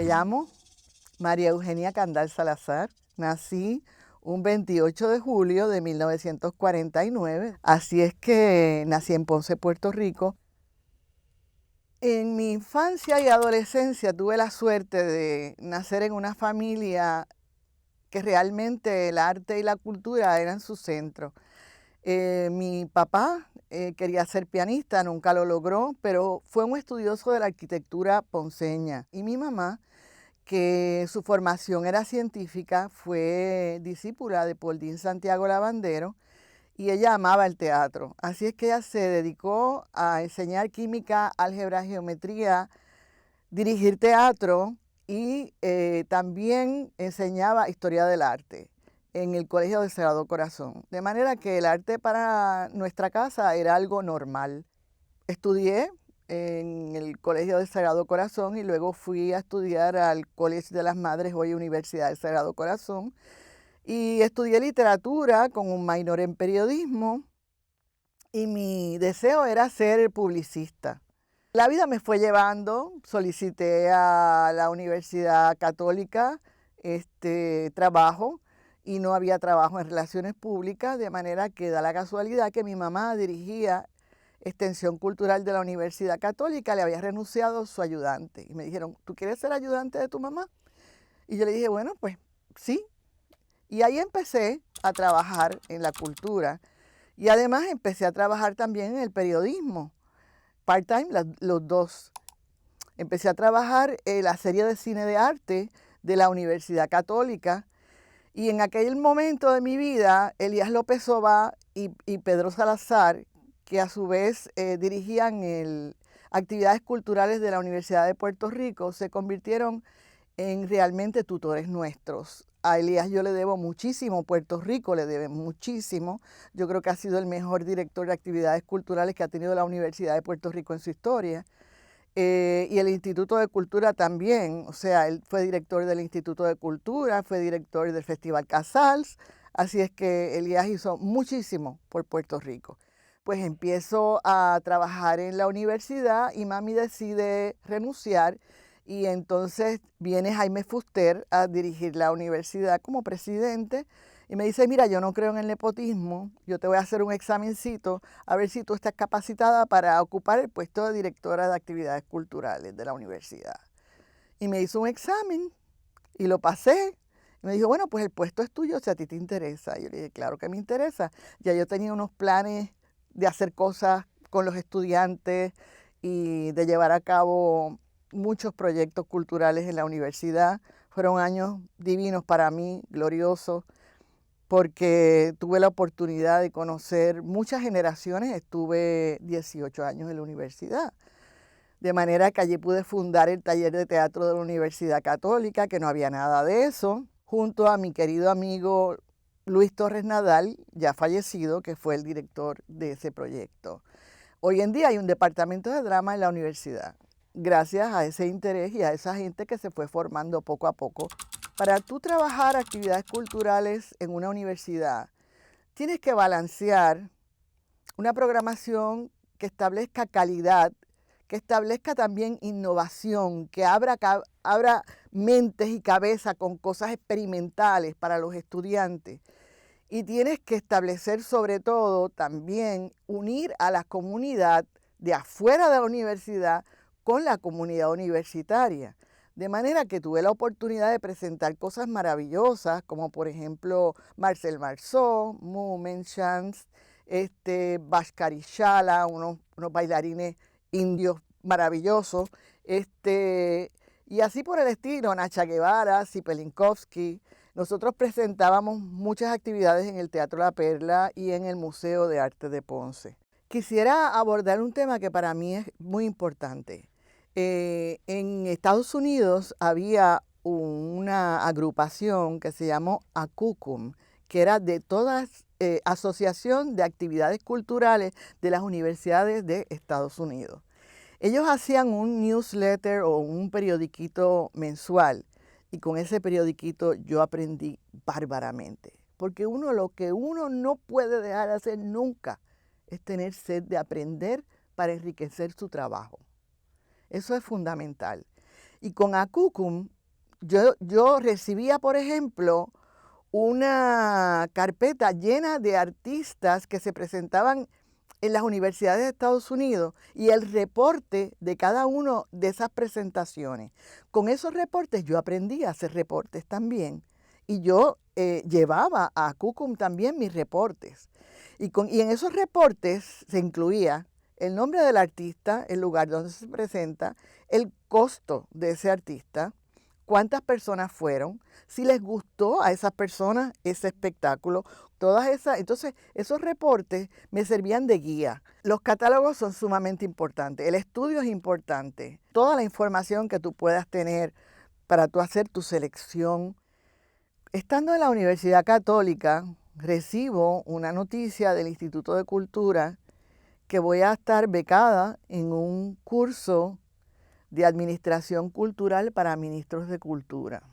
Me llamo María Eugenia Candal Salazar. Nací un 28 de julio de 1949. Así es que nací en Ponce, Puerto Rico. En mi infancia y adolescencia tuve la suerte de nacer en una familia que realmente el arte y la cultura eran su centro. Mi papá quería ser pianista, nunca lo logró, pero fue un estudioso de la arquitectura ponceña. Y mi mamá, que su formación era científica, fue discípula de Paul Santiago Lavandero y ella amaba el teatro. Así es que ella se dedicó a enseñar química, álgebra, geometría, dirigir teatro y también enseñaba historia del arte en el Colegio del Sagrado Corazón. De manera que el arte para nuestra casa era algo normal. Estudié en el Colegio del Sagrado Corazón y luego fui a estudiar al Colegio de las Madres, hoy Universidad del Sagrado Corazón, y estudié literatura con un minor en periodismo y mi deseo era ser publicista. La vida me fue llevando, solicité a la Universidad Católica trabajo y no había trabajo en relaciones públicas, de manera que da la casualidad que mi mamá dirigía Extensión Cultural de la Universidad Católica, le había renunciado su ayudante. Y me dijeron, ¿tú quieres ser ayudante de tu mamá? Y yo le dije, bueno, pues sí. Y ahí empecé a trabajar en la cultura y además empecé a trabajar también en el periodismo, part-time, los dos. Empecé a trabajar en la serie de cine de arte de la Universidad Católica y en aquel momento de mi vida, Elías López Obá y Pedro Salazar, que a su vez dirigían actividades culturales de la Universidad de Puerto Rico, se convirtieron en realmente tutores nuestros. A Elías yo le debo muchísimo, Puerto Rico le debe muchísimo. Yo creo que ha sido el mejor director de actividades culturales que ha tenido la Universidad de Puerto Rico en su historia. Y el Instituto de Cultura también, o sea, él fue director del Instituto de Cultura, fue director del Festival Casals, así es que Elías hizo muchísimo por Puerto Rico. Pues empiezo a trabajar en la universidad y mami decide renunciar y entonces viene Jaime Fuster a dirigir la universidad como presidente y me dice, mira, yo no creo en el nepotismo, yo te voy a hacer un examencito a ver si tú estás capacitada para ocupar el puesto de directora de actividades culturales de la universidad. Y me hizo un examen y lo pasé. Y me dijo, bueno, pues el puesto es tuyo si a ti te interesa. Y yo le dije, claro que me interesa. Ya yo tenía unos planes de hacer cosas con los estudiantes y de llevar a cabo muchos proyectos culturales en la universidad. Fueron años divinos para mí, gloriosos, porque tuve la oportunidad de conocer muchas generaciones. Estuve 18 años en la universidad. De manera que allí pude fundar el taller de teatro de la Universidad Católica, que no había nada de eso, junto a mi querido amigo Luis Torres Nadal, ya fallecido, que fue el director de ese proyecto. Hoy en día hay un departamento de drama en la universidad, gracias a ese interés y a esa gente que se fue formando poco a poco. Para tú trabajar actividades culturales en una universidad, tienes que balancear una programación que establezca calidad, que establezca también innovación, que abra mentes y cabeza con cosas experimentales para los estudiantes. Y tienes que establecer sobre todo también unir a la comunidad de afuera de la universidad con la comunidad universitaria. De manera que tuve la oportunidad de presentar cosas maravillosas, como por ejemplo Marcel Marceau, Moomin Chance, Bhaskar Shala, unos bailarines indios maravillosos, y así por el estilo, Nacha Guevara, Zipelinkovsky. Nosotros presentábamos muchas actividades en el Teatro La Perla y en el Museo de Arte de Ponce. Quisiera abordar un tema que para mí es muy importante. En Estados Unidos había una agrupación que se llamó ACUCUM, que era de todas Asociación de Actividades Culturales de las Universidades de Estados Unidos. Ellos hacían un newsletter o un periodiquito mensual y con ese periodiquito yo aprendí bárbaramente. Porque lo que uno no puede dejar de hacer nunca es tener sed de aprender para enriquecer su trabajo. Eso es fundamental. Y con ACUCUM Yo recibía, por ejemplo, una carpeta llena de artistas que se presentaban en las universidades de Estados Unidos y el reporte de cada uno de esas presentaciones. Con esos reportes yo aprendí a hacer reportes también. Y yo llevaba a CUCUM también mis reportes. Y en esos reportes se incluía el nombre del artista, el lugar donde se presenta, el costo de ese artista, cuántas personas fueron, si les gustó a esas personas ese espectáculo, todas esas. Entonces, esos reportes me servían de guía. Los catálogos son sumamente importantes, el estudio es importante, toda la información que tú puedas tener para tú hacer tu selección. Estando en la Universidad Católica, recibo una noticia del Instituto de Cultura que voy a estar becada en un curso de Administración Cultural para ministros de Cultura.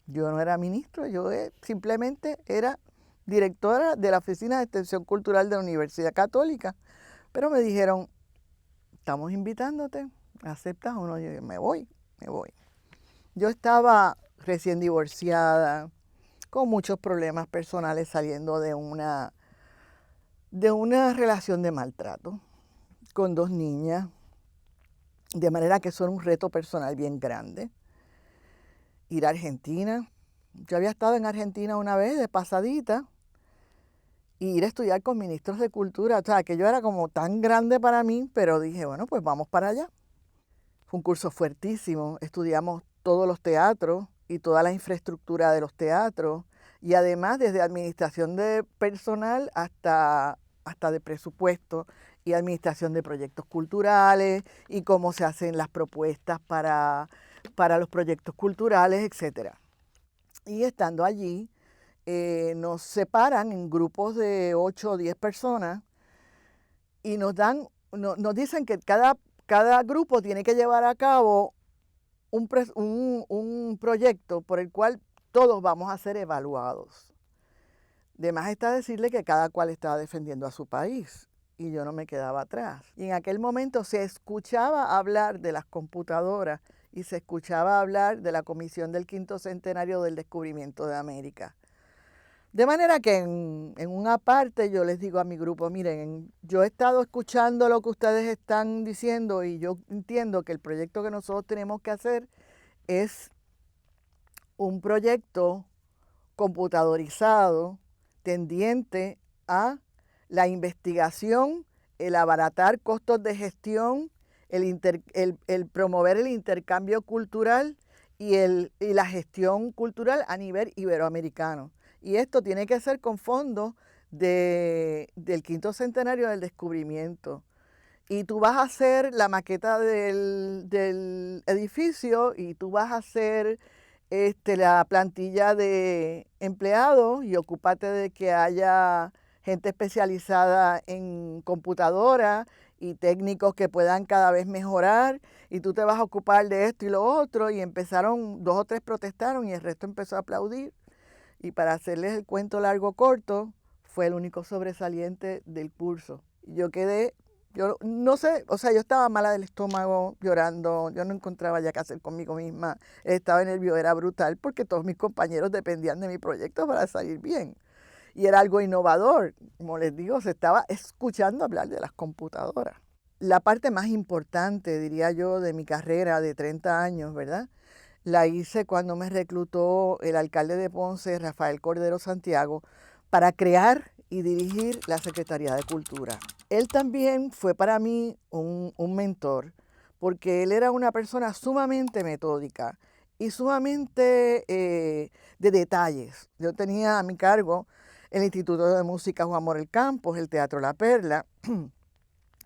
Yo no era ministro, yo simplemente era directora de la Oficina de Extensión Cultural de la Universidad Católica. Pero me dijeron, estamos invitándote, ¿aceptas o no? Yo dije, me voy. Yo estaba recién divorciada, con muchos problemas personales saliendo de una relación de maltrato, con 2 niñas, de manera que eso era un reto personal bien grande. Ir a Argentina. Yo había estado en Argentina una vez de pasadita y ir a estudiar con ministros de cultura. O sea, que yo era como tan grande para mí, pero dije, bueno, pues vamos para allá. Fue un curso fuertísimo. Estudiamos todos los teatros y toda la infraestructura de los teatros. Y además desde administración de personal hasta de presupuesto y administración de proyectos culturales y cómo se hacen las propuestas para los proyectos culturales, etc. Y estando allí, nos separan en grupos de 8 o 10 personas y nos dicen que cada grupo tiene que llevar a cabo un proyecto por el cual todos vamos a ser evaluados. De más está decirle que cada cual estaba defendiendo a su país y yo no me quedaba atrás. Y en aquel momento se escuchaba hablar de las computadoras y se escuchaba hablar de la Comisión del Quinto Centenario del Descubrimiento de América. De manera que en una parte yo les digo a mi grupo, miren, yo he estado escuchando lo que ustedes están diciendo y yo entiendo que el proyecto que nosotros tenemos que hacer es un proyecto computadorizado tendiente a la investigación, el abaratar costos de gestión, el promover el intercambio cultural y la gestión cultural a nivel iberoamericano. Y esto tiene que ser con fondos del quinto centenario del descubrimiento. Y tú vas a hacer la maqueta del edificio y tú vas a hacer la plantilla de empleados y ocúpate de que haya gente especializada en computadora y técnicos que puedan cada vez mejorar y tú te vas a ocupar de esto y lo otro. Y empezaron, 2 o 3 protestaron y el resto empezó a aplaudir. Y para hacerles el cuento largo corto, fue el único sobresaliente del curso. Yo quedé, yo no sé, o sea, yo estaba mala del estómago, llorando, yo no encontraba ya qué hacer conmigo misma, el estado de nervio era brutal porque todos mis compañeros dependían de mi proyecto para salir bien. Y era algo innovador, como les digo, se estaba escuchando hablar de las computadoras. La parte más importante, diría yo, de mi carrera de 30 años, ¿verdad? La hice cuando me reclutó el alcalde de Ponce, Rafael Cordero Santiago, para crear y dirigir la Secretaría de Cultura. Él también fue para mí un mentor, porque él era una persona sumamente metódica y sumamente de detalles. Yo tenía a mi cargo el Instituto de Música Juan Morel Campos, el Teatro La Perla,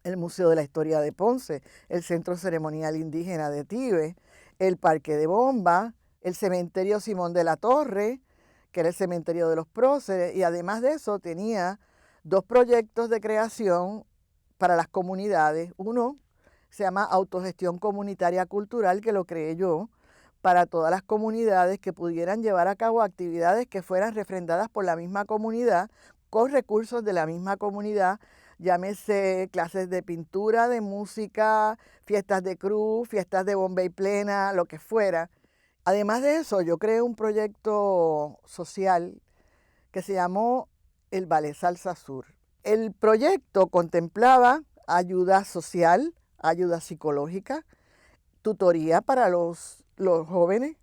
el Museo de la Historia de Ponce, el Centro Ceremonial Indígena de Tibes, el Parque de Bomba, el Cementerio Simón de la Torre, que era el cementerio de los próceres, y además de eso tenía 2 proyectos de creación para las comunidades. Uno se llama Autogestión Comunitaria Cultural, que lo creé yo, para todas las comunidades que pudieran llevar a cabo actividades que fueran refrendadas por la misma comunidad, con recursos de la misma comunidad, llámese clases de pintura, de música, fiestas de cruz, fiestas de bomba y plena, lo que fuera. Además de eso, yo creé un proyecto social que se llamó el Ballet Salsa Sur. El proyecto contemplaba ayuda social, ayuda psicológica, tutoría para los jóvenes,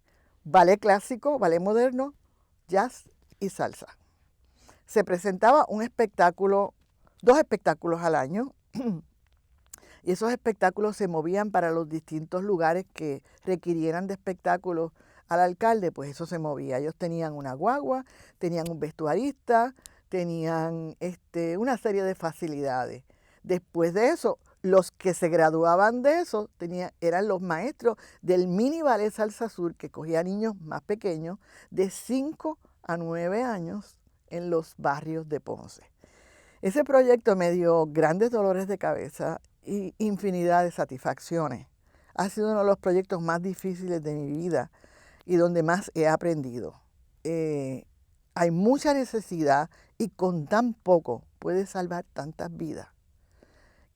ballet clásico, ballet moderno, jazz y salsa. Se presentaba un espectáculo, 2 espectáculos al año, y esos espectáculos se movían para los distintos lugares que requirieran de espectáculos al alcalde, pues eso se movía. Ellos tenían una guagua, tenían un vestuarista, tenían una serie de facilidades. Después de eso, los que se graduaban de eso eran los maestros del mini ballet Salsa Sur, que cogía niños más pequeños de 5 a 9 años en los barrios de Ponce. Ese proyecto me dio grandes dolores de cabeza y infinidad de satisfacciones. Ha sido uno de los proyectos más difíciles de mi vida y donde más he aprendido. Hay mucha necesidad y con tan poco puedes salvar tantas vidas,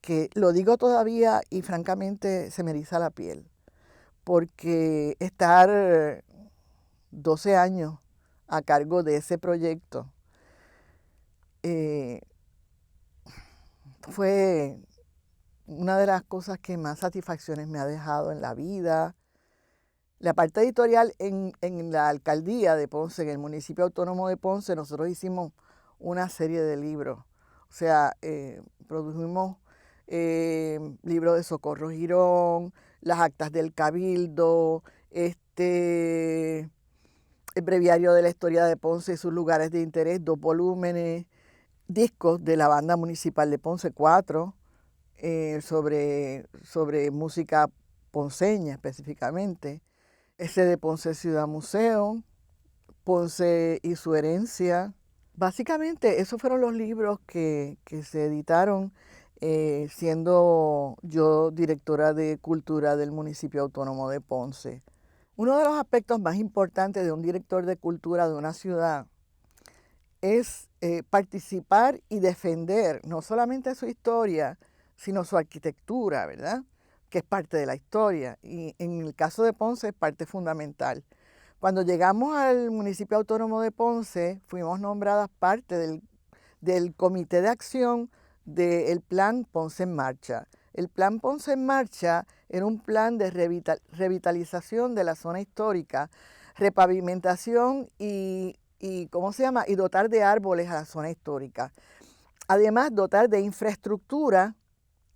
que lo digo todavía y francamente se me eriza la piel, porque estar 12 años a cargo de ese proyecto fue una de las cosas que más satisfacciones me ha dejado en la vida. La parte editorial en la alcaldía de Ponce, en el municipio autónomo de Ponce, nosotros hicimos una serie de libros. O sea, produjimos libros de Socorro Girón, las actas del Cabildo, el breviario de la historia de Ponce y sus lugares de interés, 2 volúmenes, discos de la banda municipal de Ponce, 4, sobre música ponceña específicamente, ese de Ponce Ciudad Museo, Ponce y su herencia. Básicamente esos fueron los libros que se editaron siendo yo directora de cultura del municipio autónomo de Ponce. Uno de los aspectos más importantes de un director de cultura de una ciudad es participar y defender no solamente su historia, sino su arquitectura, ¿verdad? Que es parte de la historia. Y en el caso de Ponce es parte fundamental. Cuando llegamos al municipio autónomo de Ponce, fuimos nombradas parte del comité de acción del Plan Ponce en Marcha. El Plan Ponce en Marcha era un plan de revitalización de la zona histórica, repavimentación y y dotar de árboles a la zona histórica. Además, dotar de infraestructura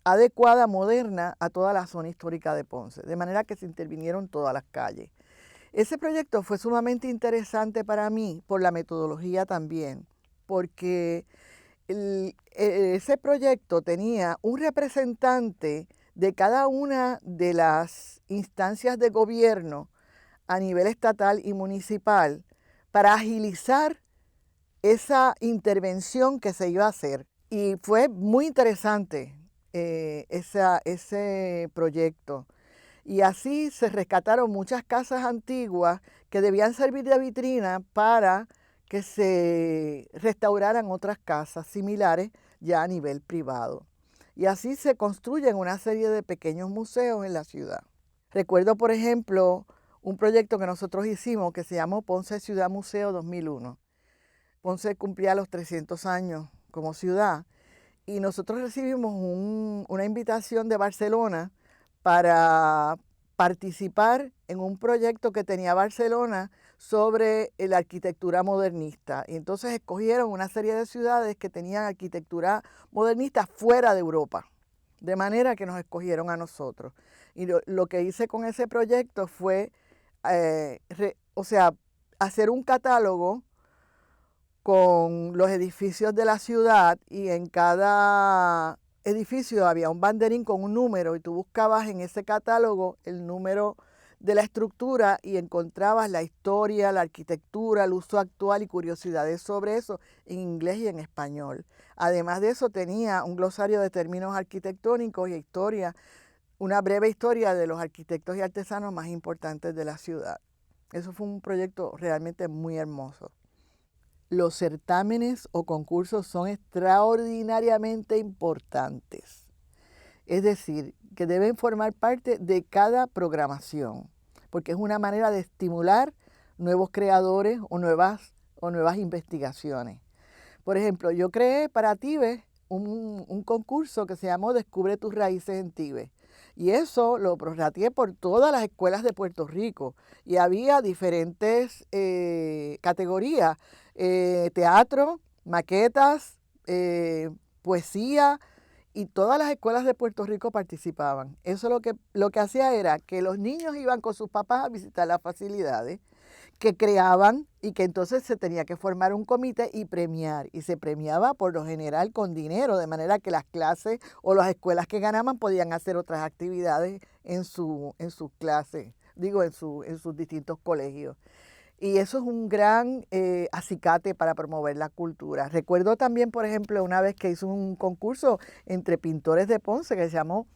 adecuada, moderna, a toda la zona histórica de Ponce, de manera que se intervinieron todas las calles. Ese proyecto fue sumamente interesante para mí por la metodología también, porque ese proyecto tenía un representante de cada una de las instancias de gobierno a nivel estatal y municipal para agilizar esa intervención que se iba a hacer. Y fue muy interesante ese proyecto. Y así se rescataron muchas casas antiguas que debían servir de vitrina para que se restauraran otras casas similares ya a nivel privado. Y así se construyen una serie de pequeños museos en la ciudad. Recuerdo, por ejemplo, un proyecto que nosotros hicimos que se llamó Ponce Ciudad Museo 2001. Ponce cumplía los 300 años como ciudad y nosotros recibimos una invitación de Barcelona para participar en un proyecto que tenía Barcelona sobre la arquitectura modernista. Y entonces escogieron una serie de ciudades que tenían arquitectura modernista fuera de Europa, de manera que nos escogieron a nosotros. Y lo que hice con ese proyecto fue, hacer un catálogo con los edificios de la ciudad y en cada edificio había un banderín con un número y tú buscabas en ese catálogo el número de la estructura y encontrabas la historia, la arquitectura, el uso actual y curiosidades sobre eso en inglés y en español. Además de eso tenía un glosario de términos arquitectónicos y historia, una breve historia de los arquitectos y artesanos más importantes de la ciudad. Eso fue un proyecto realmente muy hermoso. Los certámenes o concursos son extraordinariamente importantes. Es decir, que deben formar parte de cada programación. porque es una manera de estimular nuevos creadores o nuevas investigaciones. Por ejemplo, yo creé para Tibes un concurso que se llamó Descubre tus raíces en Tibes. Y eso lo prorrateé por todas las escuelas de Puerto Rico. Y había diferentes categorías, teatro, maquetas, poesía, y todas las escuelas de Puerto Rico participaban. Eso lo que hacía era que los niños iban con sus papás a visitar las facilidades, que creaban y que entonces se tenía que formar un comité y premiar. Y se premiaba por lo general con dinero, de manera que las clases o las escuelas que ganaban podían hacer otras actividades en sus clases, en sus distintos colegios. Y eso es un gran acicate para promover la cultura. Recuerdo también, por ejemplo, una vez que hizo un concurso entre pintores de Ponce que se llamó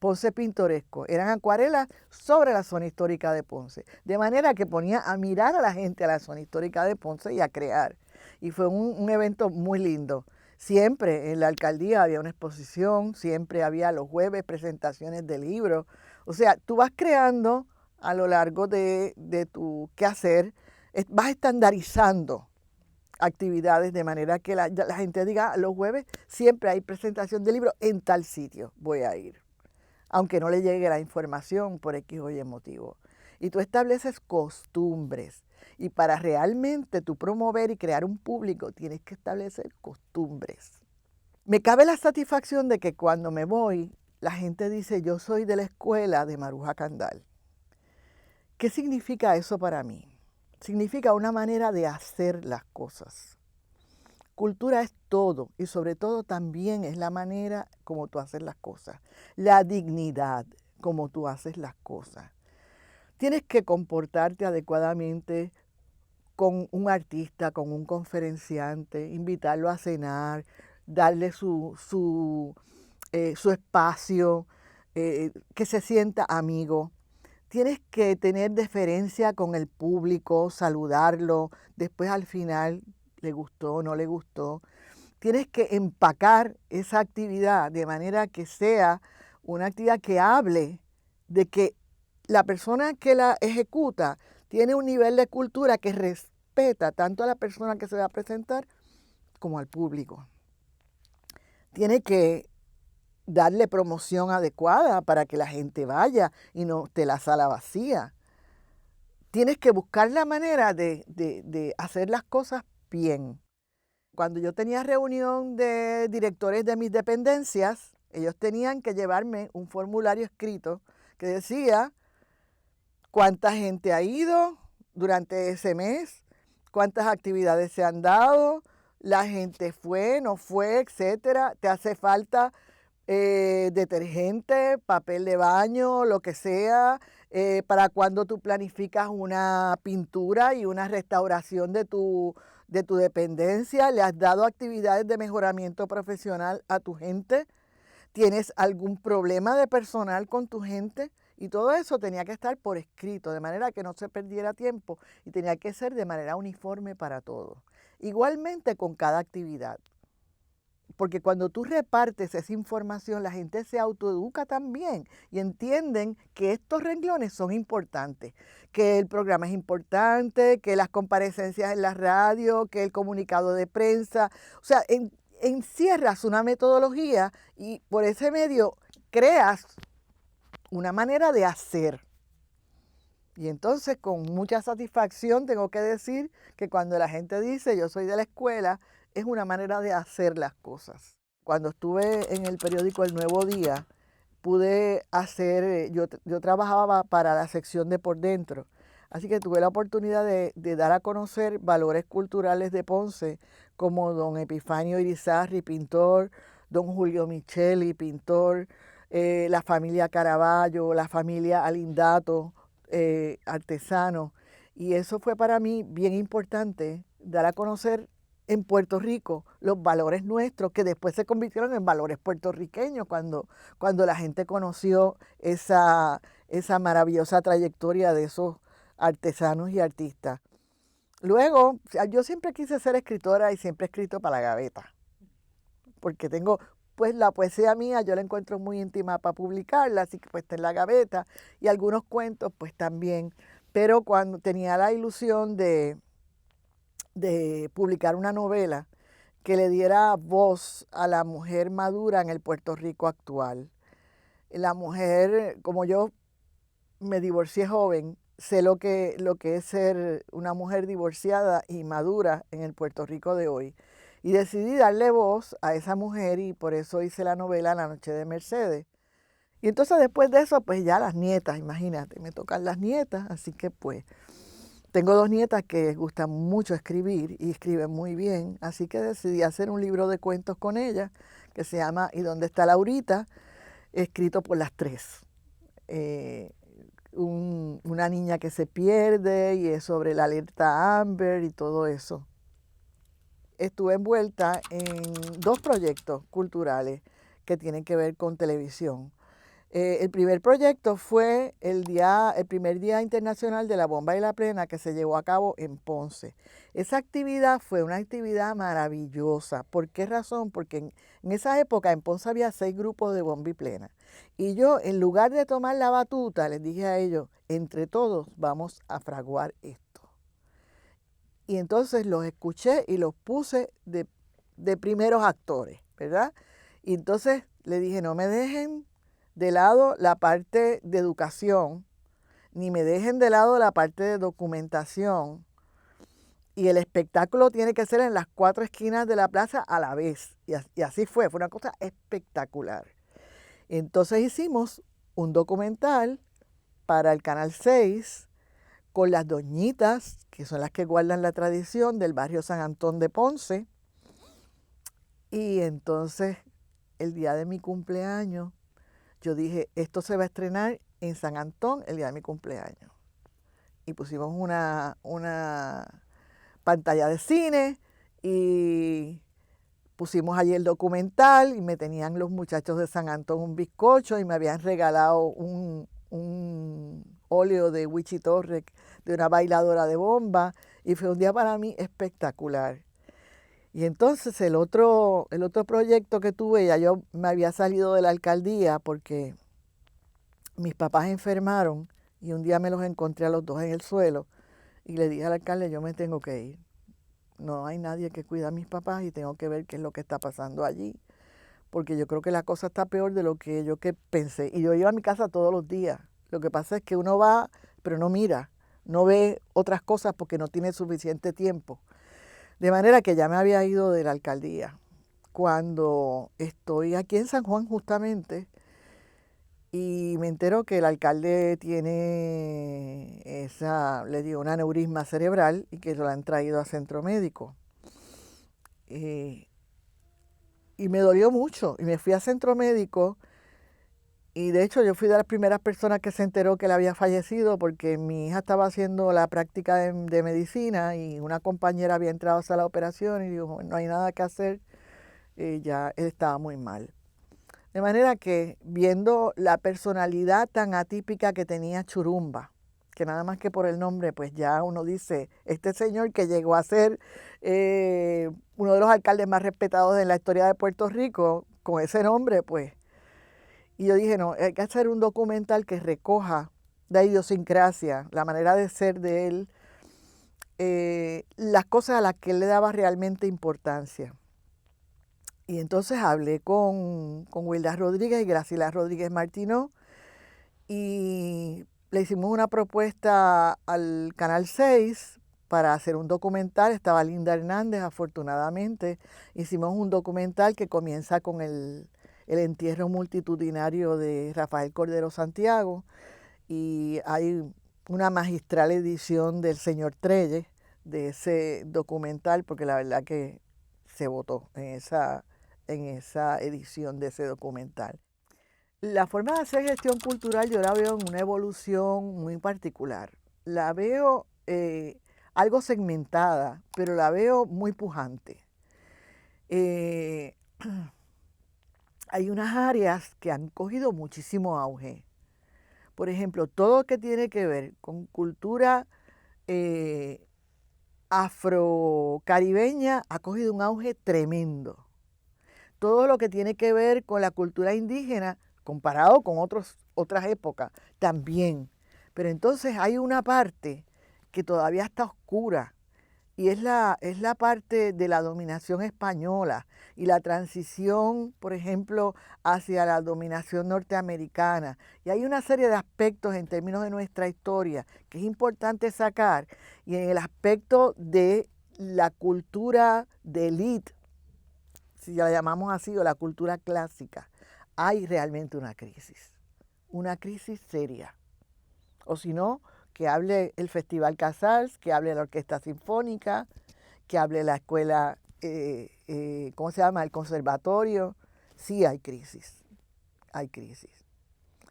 Ponce Pintoresco. Eran acuarelas sobre la zona histórica de Ponce. De manera que ponía a mirar a la gente a la zona histórica de Ponce y a crear. Y fue un evento muy lindo. Siempre en la alcaldía había una exposición, siempre había los jueves presentaciones de libros. O sea, tú vas creando a lo largo de tu quehacer, vas estandarizando actividades de manera que la gente diga, los jueves siempre hay presentación de libros en tal sitio, voy a ir, aunque no le llegue la información por X o Y motivo. Y tú estableces costumbres. Y para realmente tú promover y crear un público, tienes que establecer costumbres. Me cabe la satisfacción de que cuando me voy, la gente dice, yo soy de la escuela de Maruja Candal. ¿Qué significa eso para mí? Significa una manera de hacer las cosas. Cultura es todo y sobre todo también es la manera como tú haces las cosas. La dignidad como tú haces las cosas. Tienes que comportarte adecuadamente con un artista, con un conferenciante, invitarlo a cenar, darle su espacio, que se sienta amigo. Tienes que tener deferencia con el público, saludarlo, después al final le gustó, no le gustó. Tienes que empacar esa actividad de manera que sea una actividad que hable de que la persona que la ejecuta tiene un nivel de cultura que respeta tanto a la persona que se va a presentar como al público. Tiene que darle promoción adecuada para que la gente vaya y no esté la sala vacía. Tienes que buscar la manera de hacer las cosas bien. Cuando yo tenía reunión de directores de mis dependencias, ellos tenían que llevarme un formulario escrito que decía cuánta gente ha ido durante ese mes, cuántas actividades se han dado, la gente fue, no fue, etcétera. Te hace falta detergente, papel de baño, lo que sea, para cuando tú planificas una pintura y una restauración de tu dependencia, le has dado actividades de mejoramiento profesional a tu gente, tienes algún problema de personal con tu gente, y todo eso tenía que estar por escrito, de manera que no se perdiera tiempo y tenía que ser de manera uniforme para todos. Igualmente con cada actividad. Porque cuando tú repartes esa información, la gente se autoeduca también y entienden que estos renglones son importantes, que el programa es importante, que las comparecencias en la radio, que el comunicado de prensa. O sea, encierras una metodología y por ese medio creas una manera de hacer. Y entonces con mucha satisfacción tengo que decir que cuando la gente dice yo soy de la escuela, es una manera de hacer las cosas. Cuando estuve en el periódico El Nuevo Día, pude hacer, yo trabajaba para la sección de Por Dentro, así que tuve la oportunidad de dar a conocer valores culturales de Ponce, como don Epifanio Irizarry, pintor, don Julio Micheli, pintor, la familia Caraballo, la familia Alindato, artesano. Y eso fue para mí bien importante, dar a conocer en Puerto Rico los valores nuestros, que después se convirtieron en valores puertorriqueños cuando la gente conoció esa maravillosa trayectoria de esos artesanos y artistas. Luego, yo siempre quise ser escritora y siempre he escrito para la gaveta, porque tengo pues la poesía mía yo la encuentro muy íntima para publicarla, así que pues está en la gaveta, y algunos cuentos pues también. Pero cuando tenía la ilusión de publicar una novela que le diera voz a la mujer madura en el Puerto Rico actual. La mujer, como yo me divorcié joven, sé lo que es ser una mujer divorciada y madura en el Puerto Rico de hoy. Y decidí darle voz a esa mujer y por eso hice la novela La Noche de Mercedes. Y entonces después de eso, pues ya las nietas, imagínate, me tocan las nietas, así que pues tengo dos nietas que les gusta mucho escribir y escriben muy bien, así que decidí hacer un libro de cuentos con ellas que se llama ¿Y dónde está Laurita?, escrito por las tres. Eh, una niña que se pierde y es sobre la alerta Amber y todo eso. Estuve envuelta en dos proyectos culturales que tienen que ver con televisión. El primer proyecto fue el primer Día Internacional de la Bomba y la Plena que se llevó a cabo en Ponce. Esa actividad fue una actividad maravillosa. ¿Por qué razón? Porque en esa época en Ponce había 6 grupos de bomba y plena. Y yo, en lugar de tomar la batuta, les dije a ellos, entre todos vamos a fraguar esto. Y entonces los escuché y los puse de primeros actores, ¿verdad? Y entonces le dije, no me dejen de lado la parte de educación, ni me dejen de lado la parte de documentación. Y el espectáculo tiene que ser en las 4 esquinas de la plaza a la vez. Y así fue una cosa espectacular. Entonces hicimos un documental para el Canal 6 con las doñitas, que son las que guardan la tradición del barrio San Antón de Ponce. Y entonces, el día de mi cumpleaños, yo dije, esto se va a estrenar en San Antón el día de mi cumpleaños. Y pusimos una pantalla de cine y pusimos allí el documental y me tenían los muchachos de San Antón un bizcocho y me habían regalado un óleo de Wichi Torres, de una bailadora de bomba, y fue un día para mí espectacular. Y entonces el otro proyecto que tuve, ya yo me había salido de la alcaldía porque mis papás enfermaron y un día me los encontré a los dos en el suelo y le dije al alcalde, yo me tengo que ir. No hay nadie que cuida a mis papás y tengo que ver qué es lo que está pasando allí, porque yo creo que la cosa está peor de lo que yo pensé. Y yo iba a mi casa todos los días. Lo que pasa es que uno va, pero no mira, no ve otras cosas porque no tiene suficiente tiempo. De manera que ya me había ido de la alcaldía. Cuando estoy aquí en San Juan justamente, y me entero que el alcalde tiene le dio un aneurisma cerebral y que lo han traído a centro médico. Y me dolió mucho. Y me fui a centro médico. Y de hecho yo fui de las primeras personas que se enteró que él había fallecido porque mi hija estaba haciendo la práctica de medicina y una compañera había entrado a hacer la operación y dijo, no hay nada que hacer. Ya él estaba muy mal. De manera que viendo la personalidad tan atípica que tenía Churumba, que nada más que por el nombre, pues ya uno dice, este señor que llegó a ser uno de los alcaldes más respetados en la historia de Puerto Rico, con ese nombre, pues. Y yo dije, no, hay que hacer un documental que recoja la idiosincrasia, la manera de ser de él, las cosas a las que él le daba realmente importancia. Y entonces hablé con Wilda Rodríguez y Gracila Rodríguez Martínez y le hicimos una propuesta al Canal 6 para hacer un documental. Estaba Linda Hernández, afortunadamente. Hicimos un documental que comienza con el entierro multitudinario de Rafael Cordero Santiago y hay una magistral edición del señor Trelles de ese documental porque la verdad que se votó en esa edición de ese documental. La forma de hacer gestión cultural yo la veo en una evolución muy particular. La veo algo segmentada, pero la veo muy pujante. Hay unas áreas que han cogido muchísimo auge. Por ejemplo, todo lo que tiene que ver con cultura afrocaribeña ha cogido un auge tremendo. todo lo que tiene que ver con la cultura indígena comparado con otras épocas también. Pero entonces hay una parte que todavía está oscura y es la parte de la dominación española y la transición, por ejemplo, hacia la dominación norteamericana. Y hay una serie de aspectos en términos de nuestra historia que es importante sacar, y en el aspecto de la cultura de élite, si la llamamos así, o la cultura clásica, hay realmente una crisis seria. O si no, que hable el Festival Casals, que hable la Orquesta Sinfónica, que hable la escuela, ¿cómo se llama? El conservatorio. Sí hay crisis, hay crisis.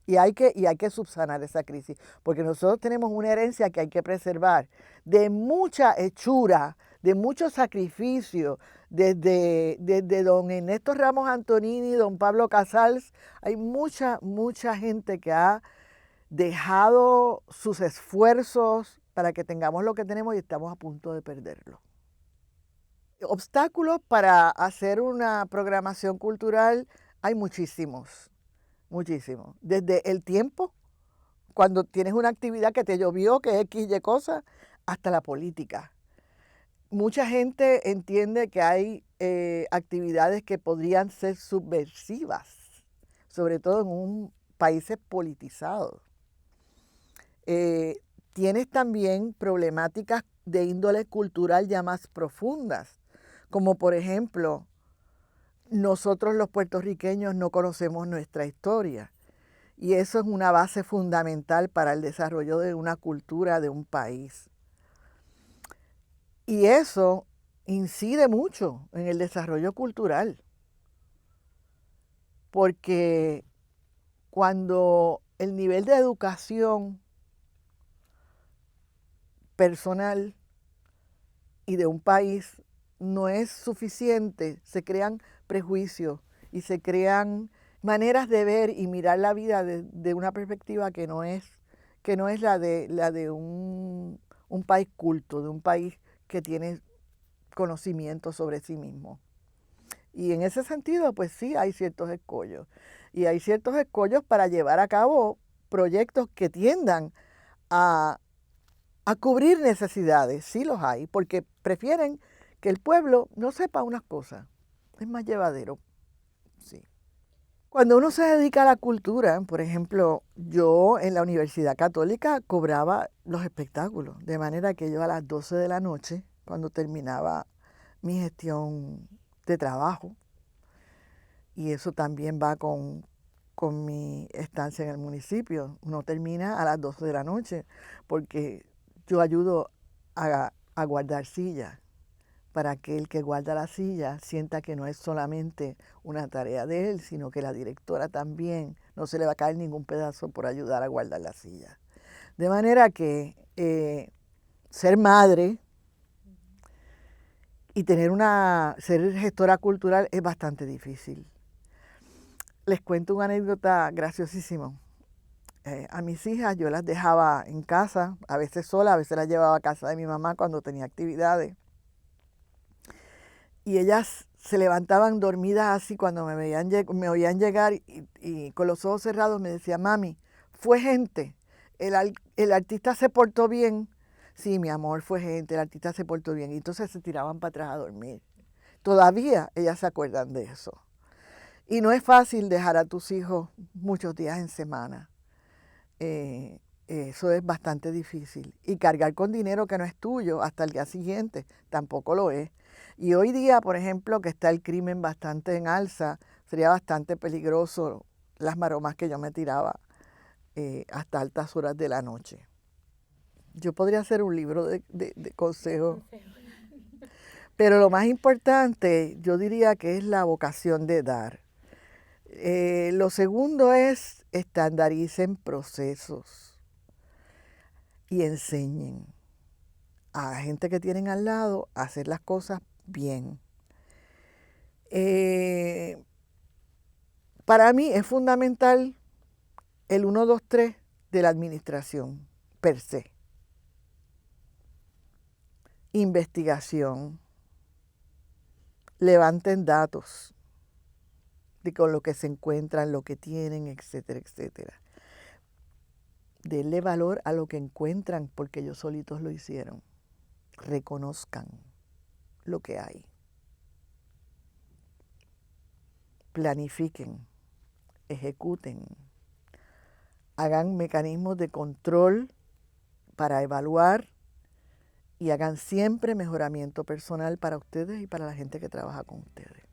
Y hay que subsanar esa crisis, porque nosotros tenemos una herencia que hay que preservar, de mucha hechura, de mucho sacrificio, desde don Ernesto Ramos Antonini, don Pablo Casals, hay mucha gente que ha dejado sus esfuerzos para que tengamos lo que tenemos y estamos a punto de perderlo. Obstáculos para hacer una programación cultural hay muchísimos, muchísimos. Desde el tiempo, cuando tienes una actividad que te llovió, que es X y cosa, hasta la política. Mucha gente entiende que hay actividades que podrían ser subversivas, sobre todo en un países politizados. Tienes también problemáticas de índole cultural ya más profundas, como por ejemplo, nosotros los puertorriqueños no conocemos nuestra historia, y eso es una base fundamental para el desarrollo de una cultura de un país. Y eso incide mucho en el desarrollo cultural, porque cuando el nivel de educación personal y de un país no es suficiente, se crean prejuicios y se crean maneras de ver y mirar la vida de una perspectiva que no es la de un país culto, de un país que tiene conocimiento sobre sí mismo. Y en ese sentido, pues sí, hay ciertos escollos. Y hay ciertos escollos para llevar a cabo proyectos que tiendan a cubrir necesidades, sí los hay, porque prefieren que el pueblo no sepa unas cosas. Es más llevadero, sí. Cuando uno se dedica a la cultura, por ejemplo, yo en la Universidad Católica cobraba los espectáculos, de manera que yo a las 12 de la noche, cuando terminaba mi gestión de trabajo, y eso también va con mi estancia en el municipio, uno termina a las 12 de la noche, porque yo ayudo a guardar sillas, para que el que guarda la silla sienta que no es solamente una tarea de él, sino que la directora también no se le va a caer ningún pedazo por ayudar a guardar la silla. De manera que ser madre y ser gestora cultural es bastante difícil. Les cuento una anécdota graciosísima. A mis hijas yo las dejaba en casa, a veces sola, a veces las llevaba a casa de mi mamá cuando tenía actividades. Y ellas se levantaban dormidas así cuando me oían llegar y con los ojos cerrados me decían, mami, fue gente, el artista se portó bien. Sí, mi amor, fue gente, el artista se portó bien. Y entonces se tiraban para atrás a dormir. Todavía ellas se acuerdan de eso. Y no es fácil dejar a tus hijos muchos días en semana. Eso es bastante difícil. Y cargar con dinero que no es tuyo hasta el día siguiente tampoco lo es. Y hoy día, por ejemplo, que está el crimen bastante en alza, sería bastante peligroso las maromas que yo me tiraba hasta altas horas de la noche. Yo podría hacer un libro de consejos. Pero lo más importante, yo diría que es la vocación de dar. Lo segundo es estandaricen procesos y enseñen a la gente que tienen al lado a hacer las cosas bien. Para mí es fundamental el 1, 2, 3 de la administración per se. Investigación. Levanten datos. de con lo que se encuentran, lo que tienen, etcétera, etcétera. Denle valor a lo que encuentran porque ellos solitos lo hicieron. Reconozcan lo que hay. Planifiquen, ejecuten, hagan mecanismos de control para evaluar y hagan siempre mejoramiento personal para ustedes y para la gente que trabaja con ustedes.